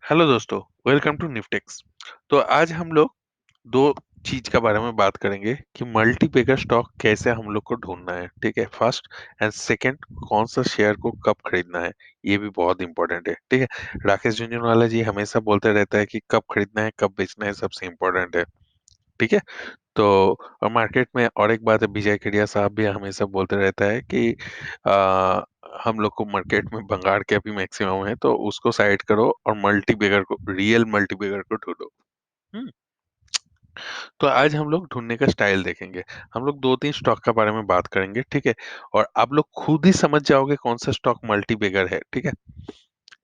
Hello दोस्तों, welcome to निफ्टेक्स। तो आज हम लोग दो चीज के बारे में बात करेंगे कि मल्टीबैगर स्टॉक कैसे हम लोग को ढूंढना है। ठीक है, फर्स्ट एंड सेकंड, कौन सा शेयर को कब खरीदना है, ये भी बहुत इंपॉर्टेंट है। ठीक है, राकेश झुनझुनवाला जी हमेशा बोलते रहता है कि कब खरीदना है कब बेचना है सबसे इम्पोर्टेंट है। ठीक है, तो और मार्केट में और एक बात है, विजय केडिया साहब भी हमेशा बोलते रहता है कि आ, हम लोग को मार्केट में भंगार के अभी मैक्सिमम है, तो उसको साइड करो और मल्टीबैगर को, रियल मल्टीबैगर को ढूंढो। हम्म, तो आज हम लोग ढूंढने का स्टाइल देखेंगे। हम लोग दो तीन स्टॉक के बारे में बात करेंगे। ठीक है, और आप लोग खुद ही समझ जाओगे कौन सा स्टॉक मल्टीबैगर है। ठीक है,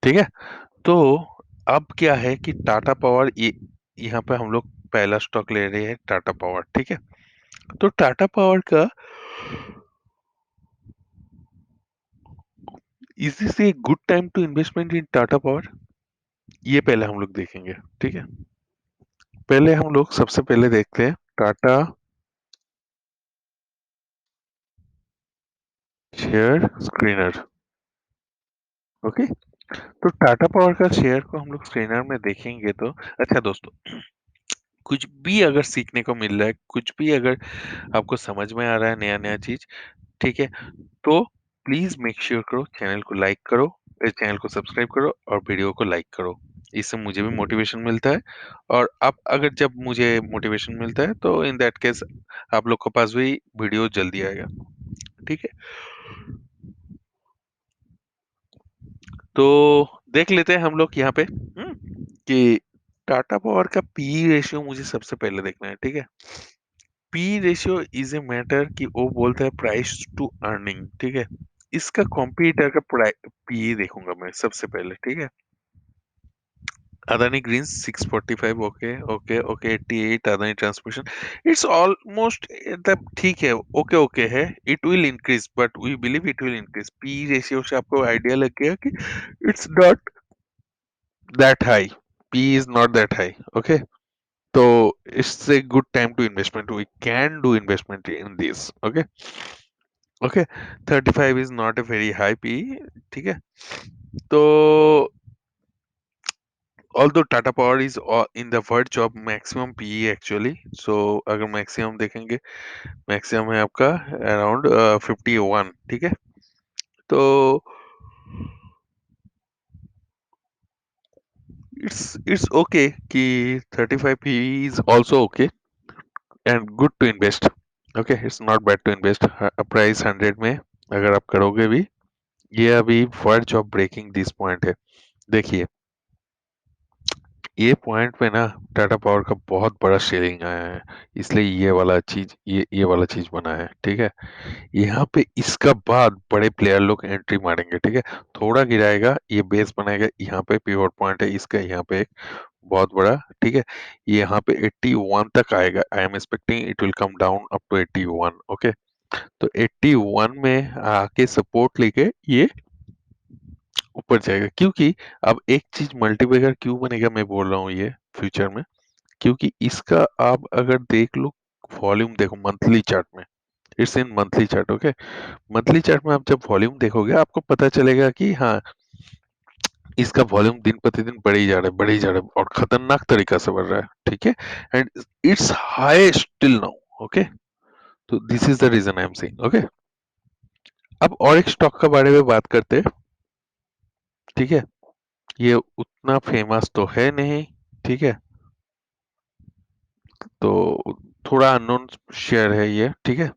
ठीक है। तो अब क्या है कि टाटा पावर, ये यहाँ पे हम लोग पहला स्टॉक ले रहे हैं, टाटा पावर। ठीक है, तो टाटा पावर का, is this a good time to investment in Tata power, ये पहले हम लोग देखेंगे। ठीक है, पहले हम लोग सबसे पहले देखते हैं टाटा शेयर स्क्रीनर। ओके, तो टाटा पावर का शेयर को हम लोग स्क्रीनर में देखेंगे तो, अच्छा दोस्तों, कुछ भी अगर सीखने को मिल रहा है, कुछ भी अगर आपको समझ में आ रहा है नया नया चीज, ठीक है, तो प्लीज मेक श्योर करो, चैनल को लाइक करो, चैनल को सब्सक्राइब करो और वीडियो को लाइक करो। इससे मुझे भी मोटिवेशन मिलता है, और आप अगर जब मुझे मोटिवेशन मिलता है तो इन दैट केस आप लोग के पास भी वीडियो जल्दी आएगा। ठीक है, तो देख लेते हैं हम लोग यहाँ पे कि टाटा पावर का पी रेशियो मुझे सबसे पहले देखना है। ठीक है, P ratio is a matter कि वो बोलता है प्राइस टू अर्निंग। ठीक है, इसका कॉम्पिटिटर का पी देखूंगा मैं सबसे पहले। ठीक है, Adani green 645, okay okay okay, 88, Adani transmission, it's almost ठीक है, ओके ओके है। It will increase, but we believe it will increase. P ratio से आपको आइडिया लग गया कि it's not that high, P is not that high. Okay, तो it's a good time to investment, we can do investment in this. Okay okay, 35 is not a very high P. ठीक है, तो although Tata Power is in the verge of maximum PE actually, so अगर maximum देखेंगे, maximum है आपका around 51। ठीक है, तो इट्स ओके कि 35 PE is also okay and good to invest. Okay, it's not bad to invest. Price 100 में अगर आप करोगे भी, ये अभी verge of breaking this point है। देखिए, ये पॉइंट पे ना टाटा पावर का बहुत बड़ा शेयरिंग आया है, इसलिए ये वाला चीज बना है। ठीक है, यहाँ पे इसका बाद बड़े प्लेयर लोग एंट्री मारेंगे। ठीक है, थोड़ा गिराएगा, ये बेस बनाएगा, यहाँ पे पिवट पॉइंट है इसका, यहाँ पे एक बहुत बड़ा। ठीक है, ये यहाँ पे 81 तक आएगा, I am expecting it will come down up to 81। Okay, तो 81 में आके सपोर्ट लेके ये ऊपर जाएगा, क्योंकि अब एक चीज मल्टीबैगर क्यों बनेगा मैं बोल रहा हूँ ये फ्यूचर में, क्योंकि इसका आप अगर देख लो, वॉल्यूम देखो मंथली चार्ट में, it's in monthly chart. Okay, monthly chart में आप जब वॉल्यूम देखोगे आपको पता चलेगा कि हाँ, इसका वॉल्यूम दिन प्रतिदिन बढ़ ही जा रहा है, बढ़ ही जा रहा है, और खतरनाक तरीका से बढ़ रहा है। ठीक है, and it's high still now. Okay, तो this is the reason I am saying. Okay, अब और एक स्टॉक के बारे में बात करते हैं। ठीक है, ये उतना फेमस तो है नहीं। ठीक है, तो थोड़ा अननोन शेयर है ये। ठीक है,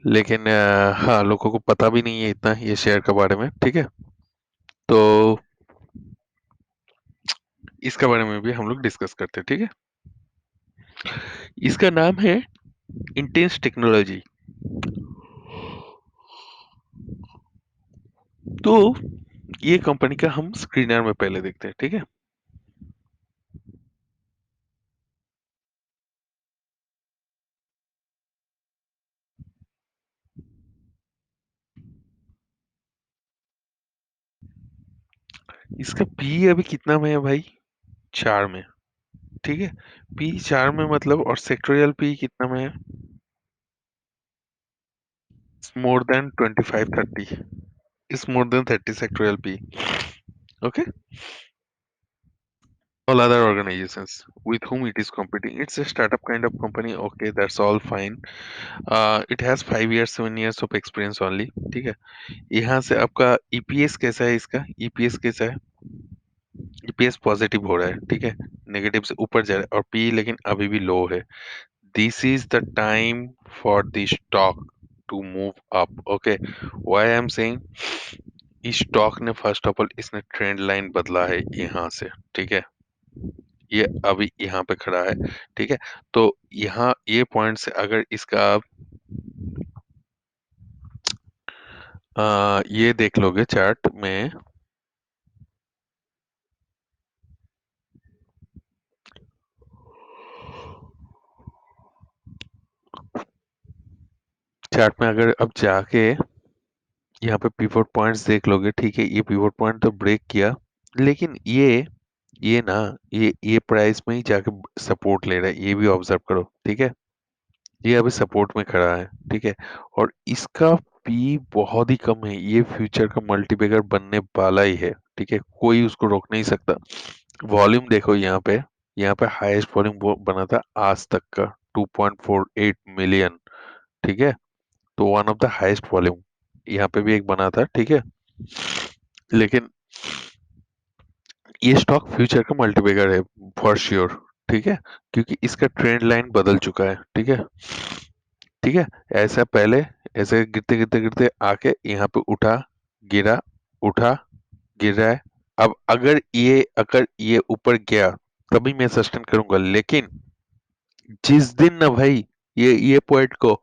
लेकिन हाँ, लोगों को पता भी नहीं है इतना ये शेयर के बारे में। ठीक है, तो इसके बारे में भी हम लोग डिस्कस करते हैं। ठीक है, इसका नाम है इंटेंस टेक्नोलॉजी। तो ये कंपनी का हम स्क्रीनर में पहले देखते हैं। ठीक है, इसका पी अभी कितना में है भाई, 4 में। ठीक है, पी 4 में मतलब, और सेक्टोरियल पी कितना में है, more than 25 30, is more than 30 sectoral P. Okay, all other organizations with whom it is competing. It's a startup kind of company. Okay, that's all fine. It has 5 years 7 years of experience only. ठीक है. यहाँ से आपका EPS कैसा है, इसका EPS कैसा है? ईपीएस पॉजिटिव हो रहा है, ठीक है, नेगेटिव से ऊपर जा रहा है, और पी लेकिन अभी भी लो है. This is the time for the stock to move up. Okay, why I am saying, इस स्टॉक ने फर्स्ट ऑफ ऑल इसने ट्रेंड लाइन बदला है यहाँ से, ठीक है, ये अभी यहाँ पे खड़ा है, ठीक है. तो यहाँ ये पॉइंट से अगर इसका आप ये देख लोगे चार्ट में, चार्ट में अगर अब जाके यहाँ पे पिवट पॉइंट्स देख लोगे, ठीक है, ये पिवट पॉइंट तो ब्रेक किया, लेकिन ये ना, ये प्राइस में ही जाके सपोर्ट ले रहा है, ये भी ऑब्जर्व करो, ठीक है. ये अभी सपोर्ट में खड़ा है, ठीक है, और इसका पी बहुत ही कम है, ये फ्यूचर का मल्टीबैगर बनने वाला ही है, ठीक है, कोई उसको रोक नहीं सकता. वॉल्यूम देखो यहाँ पे हाईएस्ट वॉल्यूम बना था आज तक का 2.48 मिलियन, ठीक है. तो one of the highest volume यहाँ पे भी एक बना था, ठीक है, लेकिन ये स्टॉक फ्यूचर का मल्टीबैगर है फॉर श्योर, ठीक है, क्योंकि इसका ट्रेंड लाइन बदल चुका है, ठीक है, ठीक है. ऐसा पहले ऐसे गिरते गिरते गिरते आके यहाँ पे उठा, गिरा, उठा, गिर रहा है. अब अगर ये ऊपर गया तभी मैं सस्टेन करूंगा, लेकिन जिस दिन ना भाई ये पॉइंट को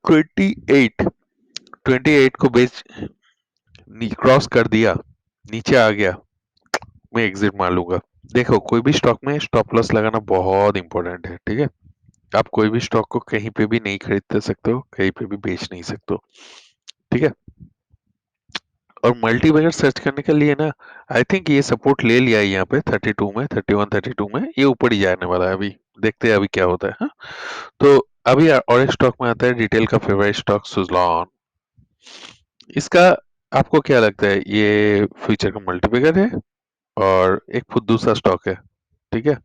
28 28 को बेच क्रॉस कर दिया, नीचे आ गया, मैं एग्जिट मार लूंगा. देखो, कोई भी स्टॉक में स्टॉप लॉस लगाना बहुत इंपॉर्टेंट है, ठीक है. आप कोई भी स्टॉक को कहीं पे भी नहीं खरीद सकते हो, कहीं पे भी बेच नहीं सकते हो, ठीक है. और मल्टीबैगर सर्च करने के लिए ना, आई थिंक ये सपोर्ट ले लिया है यहाँ पे 32 में, 31 32 में, ये ऊपर ही जाने वाला है अभी. देखते हैं अभी क्या होता है, हाँ? तो अभी और एक स्टॉक में आता है रिटेल का फेवरेट स्टॉक, सुजलॉन. इसका आपको क्या लगता है, ये फ्यूचर का मल्टीबैगर है और एक फुद्दू सा स्टॉक है, ठीक है.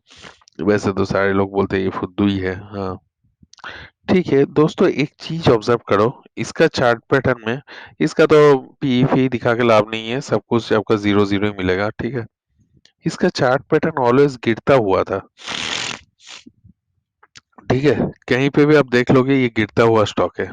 वैसे तो सारे लोग बोलते हैं ये फुद्दू ही है, हाँ. ठीक है दोस्तों, एक चीज ऑब्जर्व करो, इसका चार्ट पैटर्न में, इसका तो पी फी दिखा के लाभ नहीं है, सब कुछ आपका जीरो जीरो ही मिलेगा, ठीक है. इसका चार्ट पैटर्न ऑलवेज गिरता हुआ था, ठीक है, कहीं पे भी आप देख लोगे ये गिरता हुआ स्टॉक है,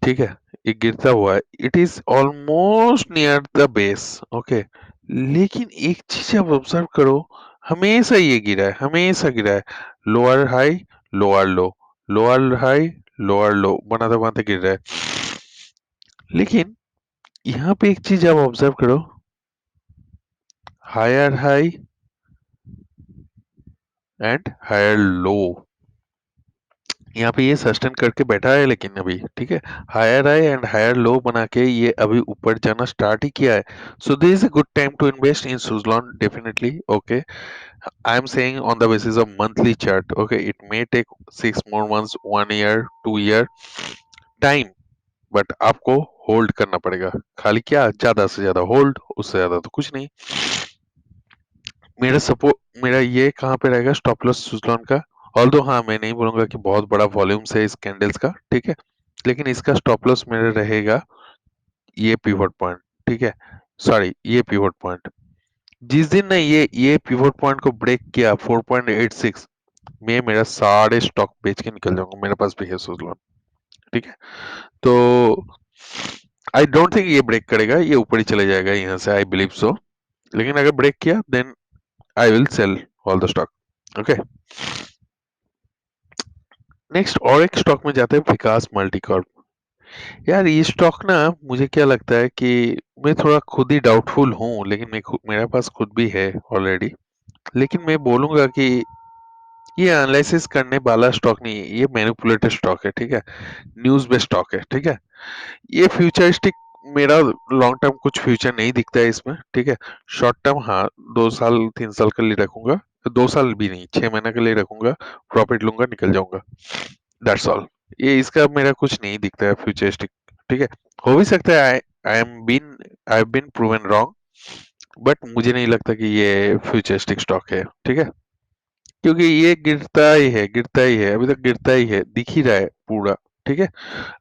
ठीक है, ये गिरता हुआ है, it is almost near the base. Okay, लेकिन एक चीज आप ऑब्जर्व करो, हमेशा ये गिरा है, हमेशा गिरा है, लोअर हाई, लोअर लो, लोअर हाई, लोअर लो बनाते बनाते गिर रहा है. लेकिन यहाँ पे एक चीज आप ऑब्जर्व करो, higher high and higher low, यहाँ पे ये सस्टेन करके बैठा है, लेकिन अभी ठीक है, higher high and higher low बना के ये अभी ऊपर जाना स्टार्ट ही किया है. So this is a good time to invest in Suzlon, definitely. Okay, I am saying on the basis of monthly chart. Okay, it may take 6 more months, 1 year, 2 year time, but आपको hold करना पड़ेगा. खाली क्या, ज्यादा से ज्यादा hold, उससे ज्यादा तो कुछ नहीं. मेरा ये कहाँ पे रहेगा स्टॉप लॉस सुजलॉन का. ऑल्दो हाँ, मैं नहीं बोलूंगा कि बहुत बड़ा वॉल्यूम्स है इस कैंडल्स का, ठीक है, लेकिन इसका स्टॉप लॉस मेरा रहेगा ये पिवट पॉइंट, ठीक है, सॉरी ये पिवट पॉइंट. जिस दिन ना ये पिवट पॉइंट को ब्रेक किया 4.86, मैं मेरा सारे स्टॉक बेच के निकल जाऊंगा, मेरे पास भी है सुजलॉन, ठीक है. तो आई डोंट थिंक ये ब्रेक करेगा, ये ऊपर ही चले जाएगा यहाँ से, आई बिलीव सो. लेकिन अगर ब्रेक किया then I will sell all the stock. Okay, next और एक स्टॉक में जाते हैं, विकास मल्टीकॉर्प. यार ये स्टॉक ना, मुझे क्या लगता है कि मैं थोड़ा खुद ही डाउटफुल हूँ, लेकिन मेरे पास खुद भी है ऑलरेडी. लेकिन मैं बोलूंगा कि ये एनालिसिस करने वाला स्टॉक नहीं है, ये मैनिपुलेटेड स्टॉक है, ठीक है, न्यूज बेस्ड स्टॉक है, ठीक है. ये फ्यूचरिस्टिक, मेरा लॉन्ग टर्म कुछ फ्यूचर नहीं दिखता है इसमें, ठीक है. शॉर्ट टर्म हाँ, 2 साल 3 साल के लिए रखूंगा, 2 साल भी नहीं, 6 महीने के लिए रखूंगा, प्रॉफिट लूंगा, निकल जाऊंगा, दैट्स ऑल. ये इसका मेरा कुछ नहीं दिखता है फ्यूचरिस्टिक, ठीक है. हो भी सकता है I am been I have been proven wrong, but मुझे नहीं लगता कि ये फ्यूचरिस्टिक स्टॉक है, ठीक है। क्योंकि ये गिरता ही है, गिरता ही है, अभी तक गिरता ही है, दिख ही रहा है पूरा, ठीक है।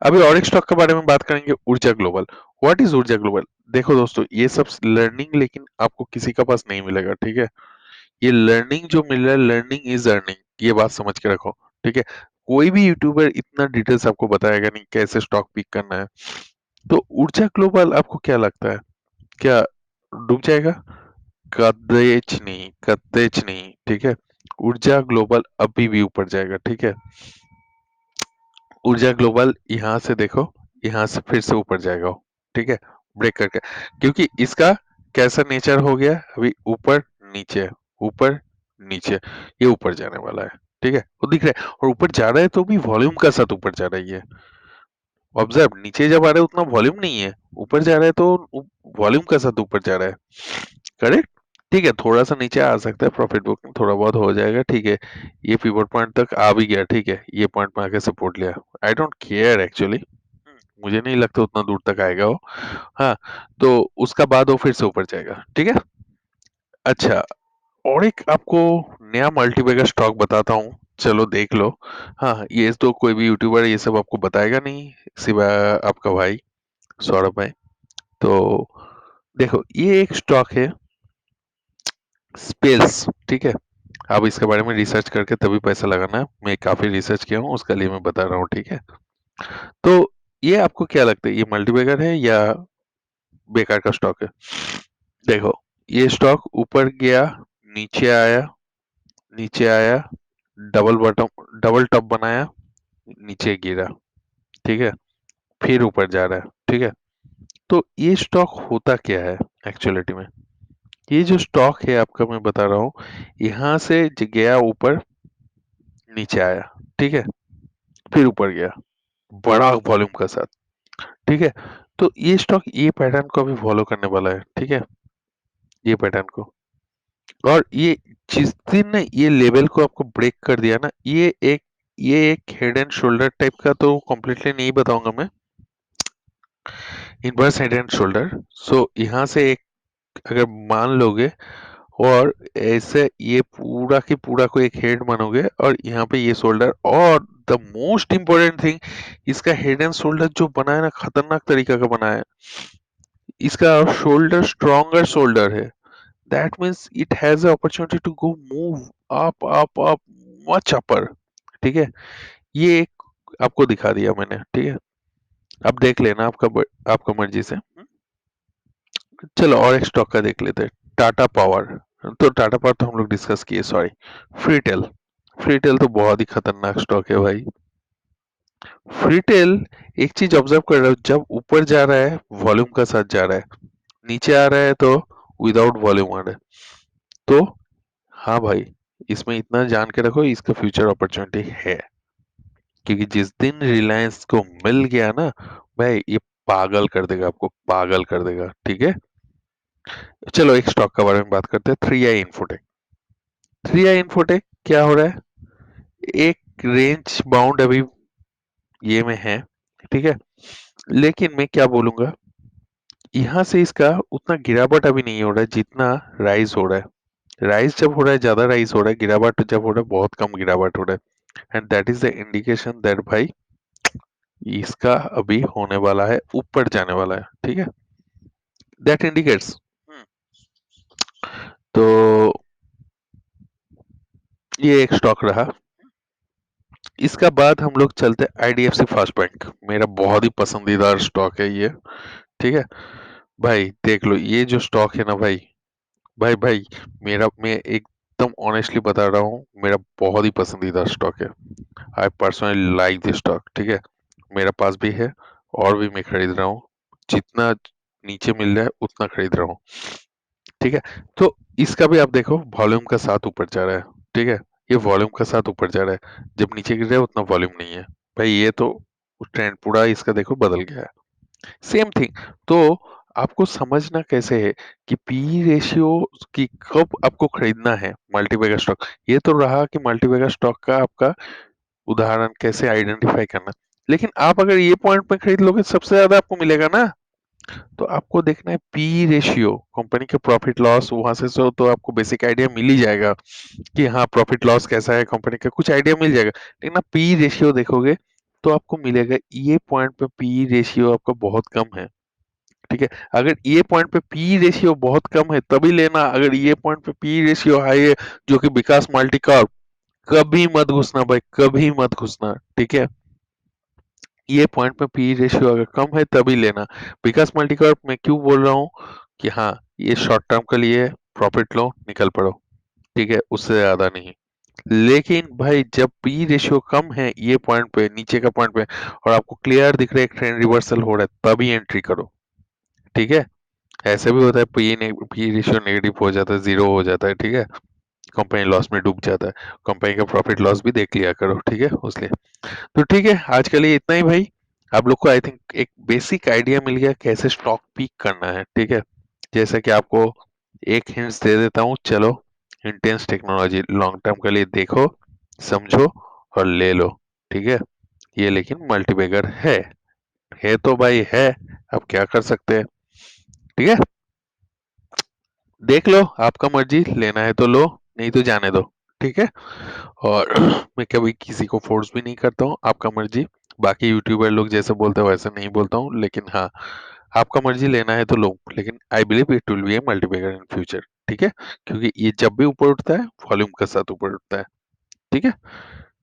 अभी और एक स्टॉक के बारे में बात करेंगे, ऊर्जा ग्लोबल। व्हाट इज ऊर्जा ग्लोबल? देखो दोस्तों, ये सब लर्निंग लेकिन आपको किसी के पास नहीं मिलेगा, ठीक है। ये लर्निंग जो मिल रहा है, लर्निंग इज अर्निंग, ये बात समझ के रखो, ठीक है। कोई भी यूट्यूबर इतना डिटेल्स आपको बताएगा नहीं कैसे स्टॉक पिक करना है। तो ऊर्जा ग्लोबल आपको क्या लगता है, क्या डूब जाएगा? कदेच नहीं, कदेच नहीं, ठीक है। ऊर्जा ग्लोबल अभी भी ऊपर जाएगा, ठीक है। ऊर्जा ग्लोबल यहाँ से देखो, यहाँ से फिर से ऊपर जाएगा वो, ठीक है, ब्रेक करके। क्योंकि इसका कैसा नेचर हो गया, अभी ऊपर नीचे, ऊपर नीचे, ये ऊपर जाने वाला है, ठीक है, वो दिख रहा है। और ऊपर जा रहा है तो भी वॉल्यूम का साथ ऊपर जा रहा है ये। ऑब्जर्व, नीचे जब आ रहा है उतना वॉल्यूम नहीं है, ऊपर जा रहा है तो वॉल्यूम का साथ ऊपर जा रहा है, करेक्ट। ठीक है, थोड़ा सा नीचे आ सकता है, प्रॉफिट बुकिंग थोड़ा बहुत हो जाएगा, ठीक है। ये पिवट पॉइंट तक आ भी गया, ठीक है, ये पॉइंट में आके सपोर्ट लिया। आई डोंट केयर एक्चुअली, मुझे नहीं लगता उतना दूर तक आएगा वो। हाँ, तो उसका बाद वो फिर से ऊपर जाएगा, ठीक है। अच्छा, और एक आपको नया मल्टीबैगर स्टॉक बताता हूँ, चलो देख लो। हाँ, ये तो कोई भी यूट्यूबर ये सब आपको बताएगा नहीं, सिवाय आपका भाई सौरभ भाई। तो देखो, ये एक स्टॉक है, स्पेस, ठीक है। आप इसके बारे में रिसर्च करके तभी पैसा लगाना है, मैं काफी रिसर्च किया हूँ, उसके लिए मैं बता रहा हूँ, ठीक है। तो ये आपको क्या लगता है, ये मल्टीबैगर है या बेकार का स्टॉक है? देखो, ये स्टॉक ऊपर गया, नीचे आया, नीचे आया, डबल बॉटम, डबल टॉप बनाया, नीचे गिरा, ठीक है, फिर ऊपर जा रहा है, ठीक है। तो ये स्टॉक होता क्या है एक्चुअलिटी में? ये जो स्टॉक है आपका, मैं बता रहा हूँ, यहाँ से गया ऊपर, नीचे आया, ठीक है, फिर ऊपर गया, बड़ा वॉल्यूम के साथ, ठीक है। तो ये स्टॉक ये पैटर्न को अभी फॉलो करने वाला है, ठीक है, ये पैटर्न को। और ये जिस दिन ना ये लेवल को आपको ब्रेक कर दिया ना, ये एक हेड एंड शोल्डर टाइप का, तो कम्प्लीटली नहीं बताऊंगा मैं, इनवर्स हेड एंड शोल्डर। सो यहाँ से एक, अगर मान लोगे, और ऐसे ये पूरा की पूरा को एक हेड मानोगे, और यहाँ पे ये शोल्डर, और द मोस्ट इम्पोर्टेंट थिंग, इसका हेड एंड शोल्डर जो बना है ना, खतरनाक तरीका का बना है। इसका शोल्डर स्ट्रॉन्गर शोल्डर है, that means it has opportunity to go move up up up, much upper, ठीक है। ये एक आपको दिखा दिया मैंने, ठीक है। अब देख लेना आपका मर्जी से। चलो और एक स्टॉक का देख लेते हैं, टाटा पावर। तो टाटा पावर तो हम लोग डिस्कस किए, सॉरी। फ्रीटेल, फ्रीटेल तो बहुत ही खतरनाक स्टॉक है भाई। फ्रीटेल, एक चीज ऑब्जर्व कर रहे हो, जब ऊपर जा रहा है वॉल्यूम का साथ जा रहा है, नीचे आ रहा है तो विदाउट वॉल्यूम आ रहा है। तो हाँ भाई, इसमें इतना जान के रखो, इसका फ्यूचर अपॉर्चुनिटी है। क्योंकि जिस दिन रिलायंस को मिल गया ना भाई, ये पागल कर देगा, आपको पागल कर देगा, ठीक है। चलो एक स्टॉक के बारे में बात करते हैं, 3i इंफोटेक। 3i इंफोटेक क्या हो रहा है, एक रेंज बाउंड अभी ये में है, ठीक है। लेकिन मैं क्या बोलूंगा, यहाँ से इसका उतना गिरावट अभी नहीं हो रहा है जितना राइज हो रहा है। राइज जब हो रहा है ज्यादा राइज हो रहा है, गिरावट जब हो रहा है बहुत कम गिरावट हो रहा है, and that is the indication that भाई इसका अभी होने वाला है, ऊपर जाने वाला है, ठीक है। That indicates. तो ये एक स्टॉक रहा। इसका बाद हम लोग चलते आईडीएफसी फर्स्ट बैंक, मेरा बहुत ही पसंदीदा स्टॉक है ये, ठीक है। भाई देख लो, ये जो स्टॉक है ना भाई, भाई भाई, मैं एकदम ऑनेस्टली बता रहा हूँ, मेरा बहुत ही पसंदीदा स्टॉक है। I personally like this stock, ठीक है। मेरा पास भी है, और भी मैं खरीद रहा हूँ, जितना नीचे मिल रहा है उतना खरीद रहा हूँ, ठीक है। तो इसका भी आप देखो, वॉल्यूम का साथ ऊपर जा रहा है, ठीक है। ये वॉल्यूम का साथ ऊपर जा रहा है, जब नीचे गिर रहा है उतना वॉल्यूम नहीं है। भाई ये तो ट्रेंड पूरा इसका देखो बदल गया है, सेम थिंग। तो आपको समझना कैसे है कि पी रेशियो की कब आपको खरीदना है मल्टीबैगर स्टॉक। ये तो रहा कि मल्टीबैगर स्टॉक का आपका उदाहरण कैसे आइडेंटिफाई करना। लेकिन आप अगर ये पॉइंट पे खरीद लोगे सबसे ज्यादा आपको मिलेगा ना, तो आपको देखना है पी रेशियो, कंपनी के प्रॉफिट लॉस, वहां से तो आपको बेसिक आइडिया मिल ही जाएगा कि हाँ प्रॉफिट लॉस कैसा है कंपनी का, कुछ आइडिया मिल जाएगा। लेकिन आप पी रेशियो देखोगे तो आपको मिलेगा ये पॉइंट पे पी रेशियो आपका बहुत कम है। ठीक है, अगर ये पॉइंट पे पी रेशियो बहुत कम है तभी लेना, अगर ये पॉइंट पे पी रेशियो हाई है, जो कि विकास मल्टी का, कभी मत घुसना भाई, कभी मत घुसना। ठीक है, ये पॉइंट पे पी रेशियो अगर कम है तभी लेना। विकास मल्टीकॉर्प मैं क्यों बोल रहा हूँ कि हाँ ये शॉर्ट टर्म के लिए प्रॉफिट लो निकल पड़ो, ठीक है, उससे ज्यादा नहीं। लेकिन भाई जब पी रेशियो कम है ये पॉइंट पे, नीचे का पॉइंट पे, और आपको क्लियर दिख रहा है एक ट्रेंड रिवर्सल हो रहा है, तभी एंट्री करो। ठीक है, ऐसे भी होता है पी रेशियो नेगेटिव हो जाता है, जीरो हो जाता है, ठीक है, कंपनी लॉस में डूब जाता है, कंपनी का प्रॉफिट लॉस भी देख लिया करो, ठीक है उसलिए। तो ठीक है, आज के लिए इतना ही भाई। आप लोग को आई थिंक एक बेसिक आइडिया मिल गया कैसे स्टॉक पिक करना है, ठीक है। जैसे कि आपको एक हिंट्स दे देता हूँ, चलो, इंटेंस टेक्नोलॉजी लॉन्ग टर्म के लिए देखो, समझो और ले लो, ठीक है। ये लेकिन मल्टीबैगर है तो भाई है, अब क्या कर सकते हैं, ठीक है। देख लो, आपका मर्जी, लेना है तो लो, नहीं तो जाने दो, ठीक है। और मैं कभी किसी को फोर्स भी नहीं करता हूँ, आपका मर्जी। बाकी यूट्यूबर लोग जैसे बोलते हैं वैसे नहीं बोलता हूँ, लेकिन हाँ, आपका मर्जी, लेना है तो लो, लेकिन I believe it will be a multiplicator in future, ठीक है। क्योंकि ये जब भी ऊपर उठता है वॉल्यूम के साथ ऊपर उठता है, ठीक है।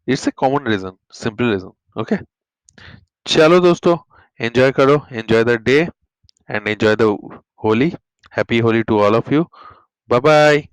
It's a common reason, simple reason, okay. चलो दोस्तों, एंजॉय करो, enjoy the day and enjoy the Holi. Happy Holi to all of you. Bye bye.